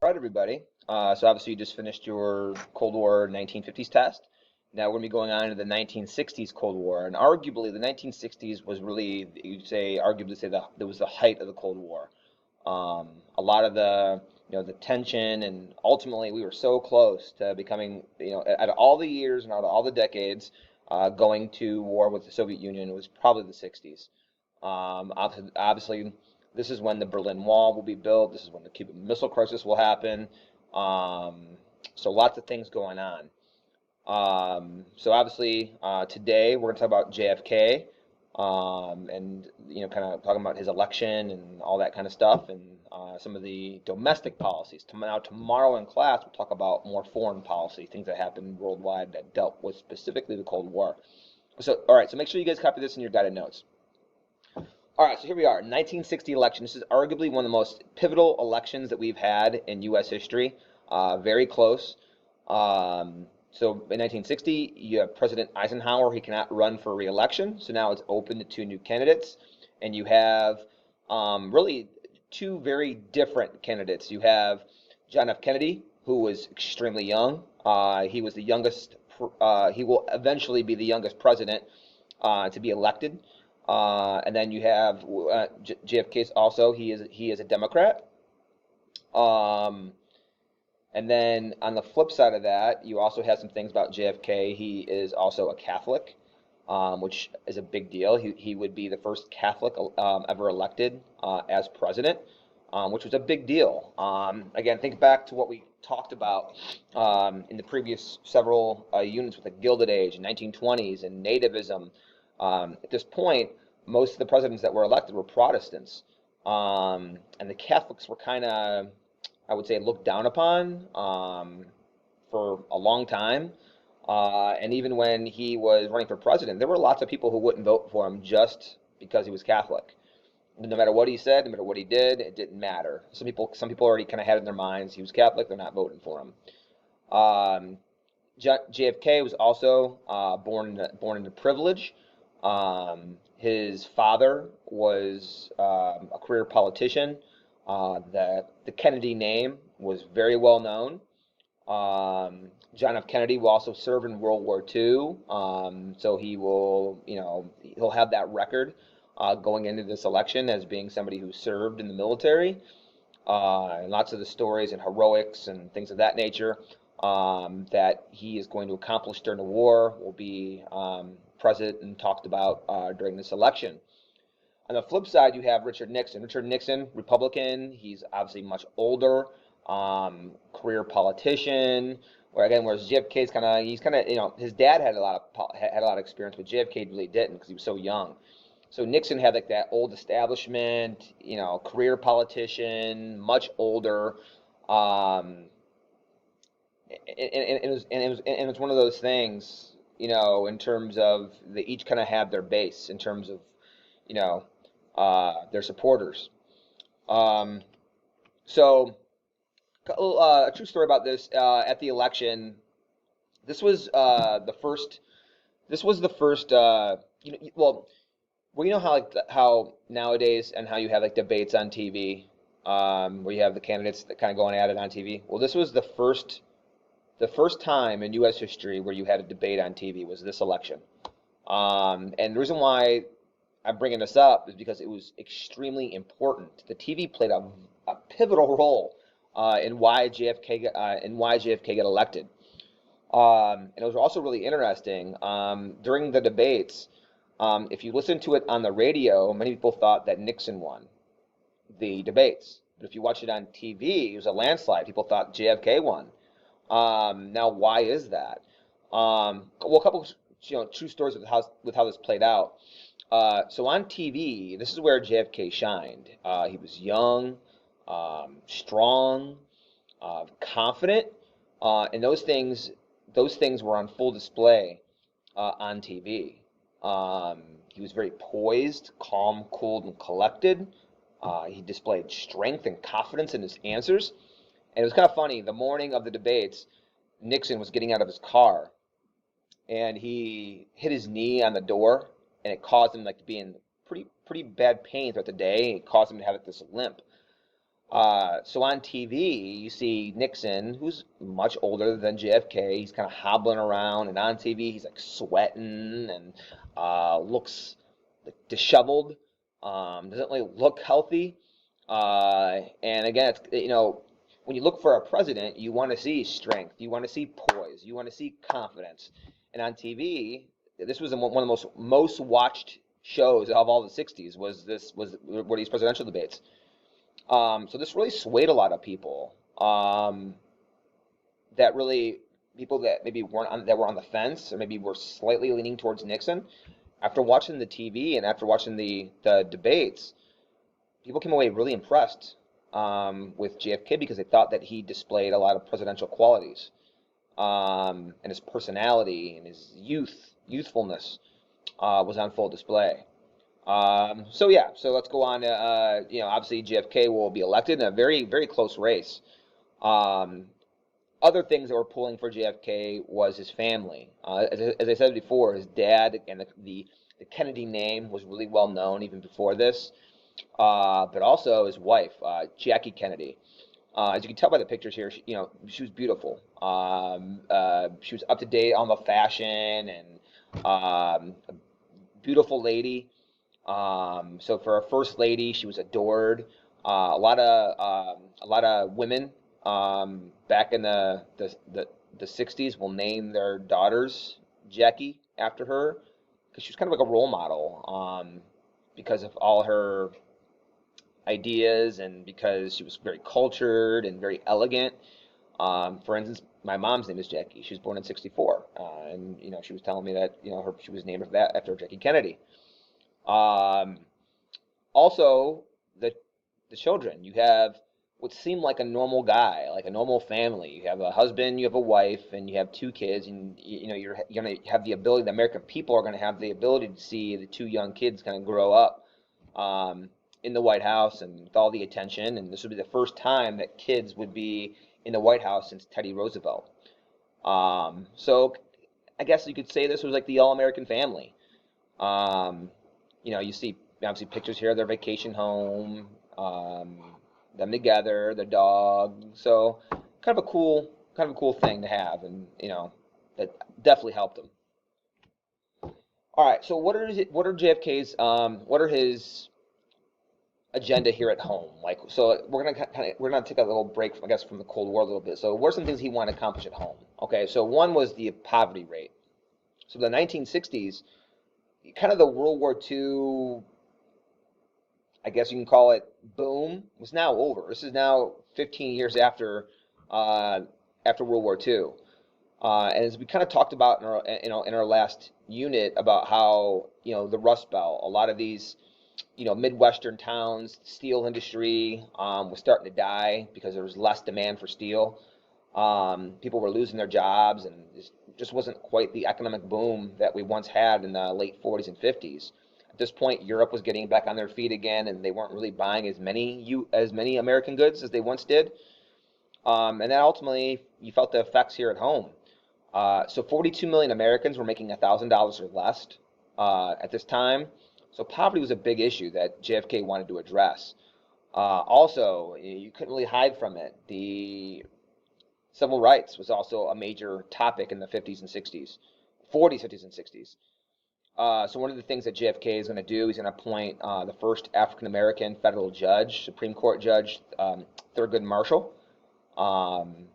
All right, everybody. So obviously you just finished your Cold War 1950s test. Now we're going to be going on to the 1960s Cold War, and arguably the 1960s was really, arguably say that was the height of the Cold War. A lot of the tension, and ultimately we were so close to becoming, out of all the years and out of all the decades, going to war with the Soviet Union was probably the 60s. Obviously, this is when the Berlin Wall will be built. This is when the Cuban Missile Crisis will happen. Um, so lots of things going on. So obviously, today we're going to talk about JFK, and kind of talking about his election and all that kind of stuff, and some of the domestic policies. Now, tomorrow in class, we'll talk about more foreign policy, things that happened worldwide that dealt with specifically the Cold War. So, all right, so make sure you guys copy this in your guided notes. All right, so here we are, 1960 election. This is arguably one of the most pivotal elections that we've had in U.S. history. Very close. So in 1960, you have President Eisenhower. He cannot run for re-election, so now it's open to two new candidates, and you have really two very different candidates. You have John F. Kennedy, who was extremely young. He was the youngest. He will eventually be the youngest president to be elected. And then you have JFK also. He is a Democrat. Um, and then on the flip side of that, you also have some things about JFK. He is also a Catholic, which is a big deal. He would be the first Catholic ever elected as president, which was a big deal. Again, think back to what we talked about in the previous several units with the Gilded Age and 1920s and nativism. At this point, most of the presidents that were elected were Protestants, and the Catholics were kind of, I would say, looked down upon for a long time. And even when he was running for president, there were lots of people who wouldn't vote for him just because he was Catholic. No matter what he said, no matter what he did, it didn't matter. Some people already kind of had it in their minds he was Catholic; they're not voting for him. Um, JFK was also born into privilege. His father was a career politician. The Kennedy name was very well known. John F. Kennedy will also serve in World War II, so he'll have that record going into this election as being somebody who served in the military. And lots of the stories and heroics and things of that nature that he is going to accomplish during the war will be present and talked about during this election. On the flip side, you have Richard Nixon. Richard Nixon, Republican. He's obviously much older, career politician. Whereas JFK is his dad had a lot of experience, but JFK really didn't because he was so young. So Nixon had like that old establishment, career politician, much older, um, and it's one of those things, in terms of they each kind of have their base in terms of you know their supporters. Um, so a true story about this at the election. This was the first. This was the first. Well, you know how how nowadays and how you have like debates on TV, where you have the candidates that kind of going at it on TV. Well, this was the first time in U.S. history where you had a debate on TV was this election. And the reason why I'm bringing this up is because it was extremely important. The TV played a pivotal role in why JFK got elected. And it was also really interesting. During the debates, if you listen to it on the radio, many people thought that Nixon won the debates. But if you watch it on TV, it was a landslide. People thought JFK won. Now, why is that? Well, a couple, true stories with how this played out. So on TV, this is where JFK shined. He was young, strong, confident, and those things were on full display on TV. He was very poised, calm, cool, and collected. He displayed strength and confidence in his answers. And it was kind of funny. The morning of the debates, Nixon was getting out of his car, and he hit his knee on the door, and it caused him like to be in pretty bad pain throughout the day. It caused him to have this limp. So on TV, you see Nixon, who's much older than JFK. He's kind of hobbling around, and on TV, he's like sweating and looks like disheveled. Doesn't really look healthy. And again, when you look for a president, you want to see strength, you want to see poise, you want to see confidence. And on TV, this was one of the most watched shows of all the '60s. Were these presidential debates. So this really swayed a lot of people. That really People that maybe that were on the fence, or maybe were slightly leaning towards Nixon. After watching the TV and after watching the debates, people came away really impressed with JFK because they thought that he displayed a lot of presidential qualities, and his personality and his youthfulness was on full display. So yeah, so let's go on. Obviously JFK will be elected in a very, very close race. Um, Other things that were pulling for JFK was his family. As I said before, his dad and the Kennedy name was really well known even before this. But also his wife, Jackie Kennedy. As you can tell by the pictures here, she was beautiful. She was up to date on the fashion and a beautiful lady. So for a first lady, she was adored. A lot of women back in the '60s will name their daughters Jackie after her because she was kind of like a role model because of all her ideas and because she was very cultured and very elegant. For instance, my mom's name is Jackie. She was born in '64, and she was telling me that she was named after Jackie Kennedy. Um, Also, the the children. You have what seemed like a normal guy, like a normal family. You have a husband, you have a wife, and you have two kids, and you're going to have the ability. The American people are going to have the ability to see the two young kids kind of grow up um, in the White House and with all the attention. And this would be the first time that kids would be in the White House since Teddy Roosevelt. So I guess you could say this was like the all-American family. Um, you see obviously pictures here of their vacation home, them together, their dog. So kind of a cool thing to have, and that definitely helped them. All right, so what are his agenda here at home? Like, so we're gonna take a little break, I guess, from the Cold War a little bit. So what are some things he wanted to accomplish at home? Okay, so one was the poverty rate. So the 1960s, kind of the World War II, I guess you can call it, boom, was now over. This is now 15 years uh, after World War II. And as we kind of talked about in our last unit about how the Rust Belt, a lot of these Midwestern towns, steel industry was starting to die because there was less demand for steel. People were losing their jobs, and it just wasn't quite the economic boom that we once had in the late 40s and 50s. At this point, Europe was getting back on their feet again, and they weren't really buying as many American goods as they once did. And then ultimately, you felt the effects here at home. So 42 million Americans were making $1,000 or less at this time. So poverty was a big issue that JFK wanted to address. Also, you couldn't really hide from it. The civil rights was also a major topic in the 50s and 60s, 40s, 50s, and 60s. So one of the things that JFK is going to do, he's going to appoint the first African American federal judge, Supreme Court Judge Thurgood Marshall, um,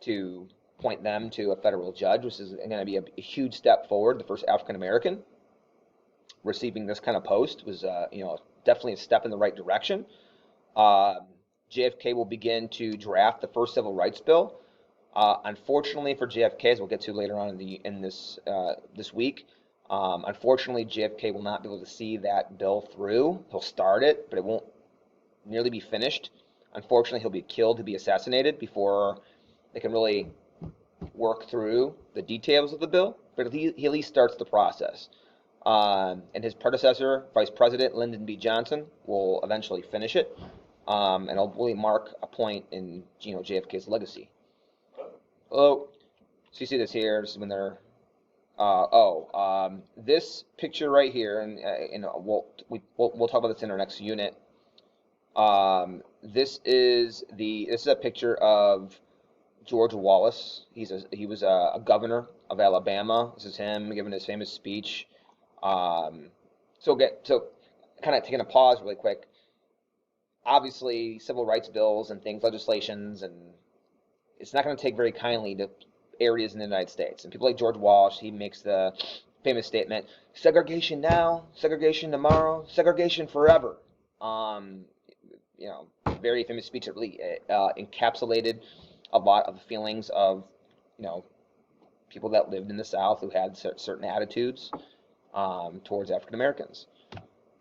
to appoint them to a federal judge, which is going to be a huge step forward. The first African American receiving this kind of post was, definitely a step in the right direction. Um, JFK will begin to draft the first civil rights bill. Unfortunately for JFK, as we'll get to later on in this week, unfortunately JFK will not be able to see that bill through. He'll start it, but it won't nearly be finished. Unfortunately, he'll be killed, he'll be assassinated before they can really work through the details of the bill. But he at least starts the process. And his predecessor, Vice President Lyndon B. Johnson, will eventually finish it, and it'll really mark a point in JFK's legacy. Oh, so you see this here. This is when they're. This picture right here, and we'll talk about this in our next unit. This is a picture of George Wallace. He was a governor of Alabama. This is him giving his famous speech. Um, so kind of taking a pause really quick. Obviously, civil rights bills and things, legislations, and it's not going to take very kindly to areas in the United States. And people like George Wallace, he makes the famous statement: segregation now, segregation tomorrow, segregation forever. Um, Very famous speech that really encapsulated a lot of the feelings of, you know, people that lived in the South who had certain attitudes towards African Americans.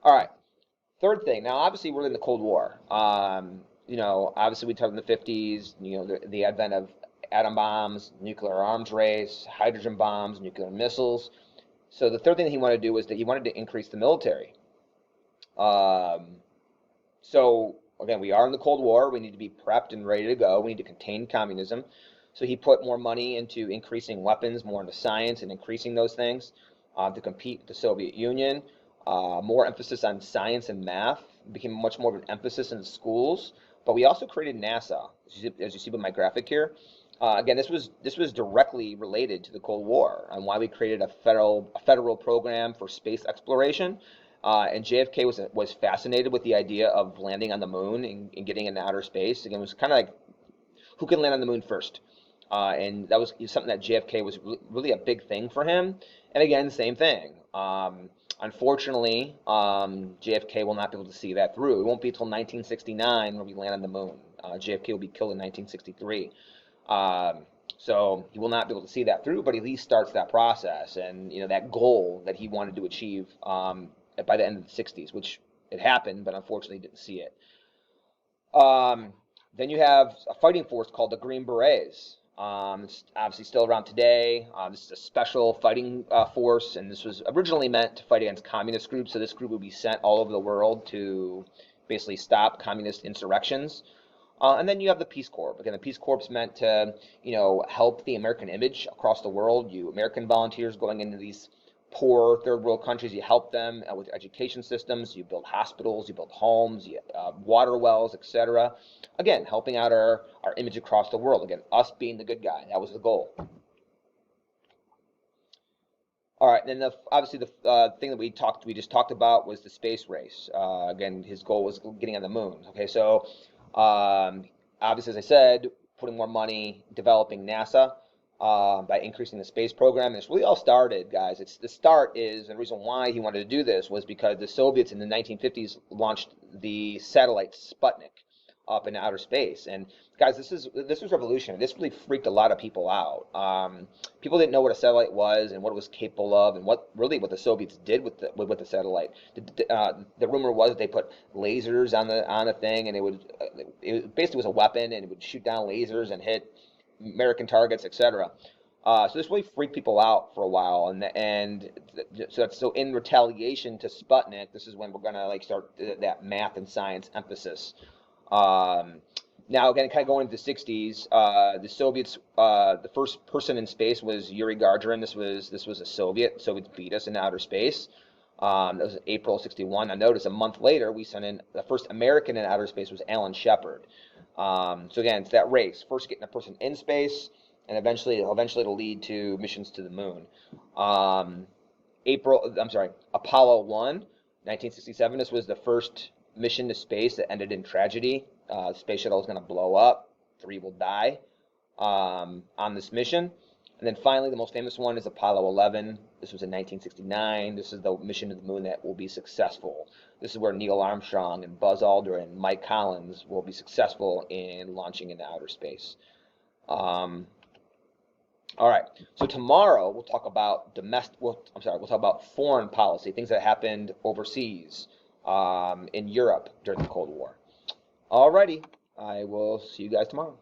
All right, third thing. Now, obviously, we're in the Cold War. Obviously, we talked in the 50s. The advent of atom bombs, nuclear arms race, hydrogen bombs, nuclear missiles. So the third thing that he wanted to do was that he wanted to increase the military. So again, we are in the Cold War. We need to be prepped and ready to go. We need to contain communism. So he put more money into increasing weapons, more into science and increasing those things to compete with the Soviet Union. More emphasis on science and math. It became much more of an emphasis in the schools. But we also created NASA, as you see with my graphic here. Again, this was directly related to the Cold War and why we created a federal program for space exploration. And JFK was fascinated with the idea of landing on the moon and getting into outer space. Again, it was kind of like, who can land on the moon first? And that was something that JFK was really a big thing for him. And again, same thing. Unfortunately, JFK will not be able to see that through. It won't be until 1969 when we land on the moon. JFK will be killed in 1963. So he will not be able to see that through, but at least starts that process and that goal that he wanted to achieve by the end of the 60s, which it happened, but unfortunately didn't see it. Then you have a fighting force called the Green Berets. It's obviously still around today. This is a special fighting force, and this was originally meant to fight against communist groups. So this group would be sent all over the world to basically stop communist insurrections. And then you have the Peace Corps. Again, the Peace Corps is meant to, help the American image across the world. You American volunteers going into these poor third world countries, you help them with education systems, you build hospitals, you build homes, you water wells, etc. Again, helping out our image across the world. Again, us being the good guy. That was the goal. All right, and then obviously the thing that we just talked about was the space race. Again, his goal was getting on the moon. Okay, so obviously, as I said, putting more money, developing NASA. By increasing the space program. And this really all started, guys. The reason why he wanted to do this was because the Soviets in the 1950s launched the satellite Sputnik up in outer space. And guys, this was revolutionary. This really freaked a lot of people out. People didn't know what a satellite was and what it was capable of, and what the Soviets did with the satellite. The rumor was that they put lasers on the thing, and it basically was a weapon, and it would shoot down lasers and hit American targets, etc. So this really freaked people out for a while, so in retaliation to Sputnik, this is when we're gonna start that math and science emphasis. Now again, kind of going into the 60s, the Soviets, the first person in space was Yuri Gagarin. This was a Soviet. Soviets beat us in outer space. That was April '61. Now notice a month later, we sent in the first American in outer space was Alan Shepard. So again, it's that race. First getting a person in space, and eventually it'll lead to missions to the moon. Apollo 1, 1967. This was the first mission to space that ended in tragedy. The space shuttle is going to blow up. 3 will die on this mission. And then finally, the most famous one is Apollo 11. This was in 1969. This is the mission to the moon that will be successful. This is where Neil Armstrong and Buzz Aldrin and Mike Collins will be successful in launching into outer space. All right. So tomorrow we'll talk about we'll talk about foreign policy, things that happened overseas in Europe during the Cold War. All righty. I will see you guys tomorrow.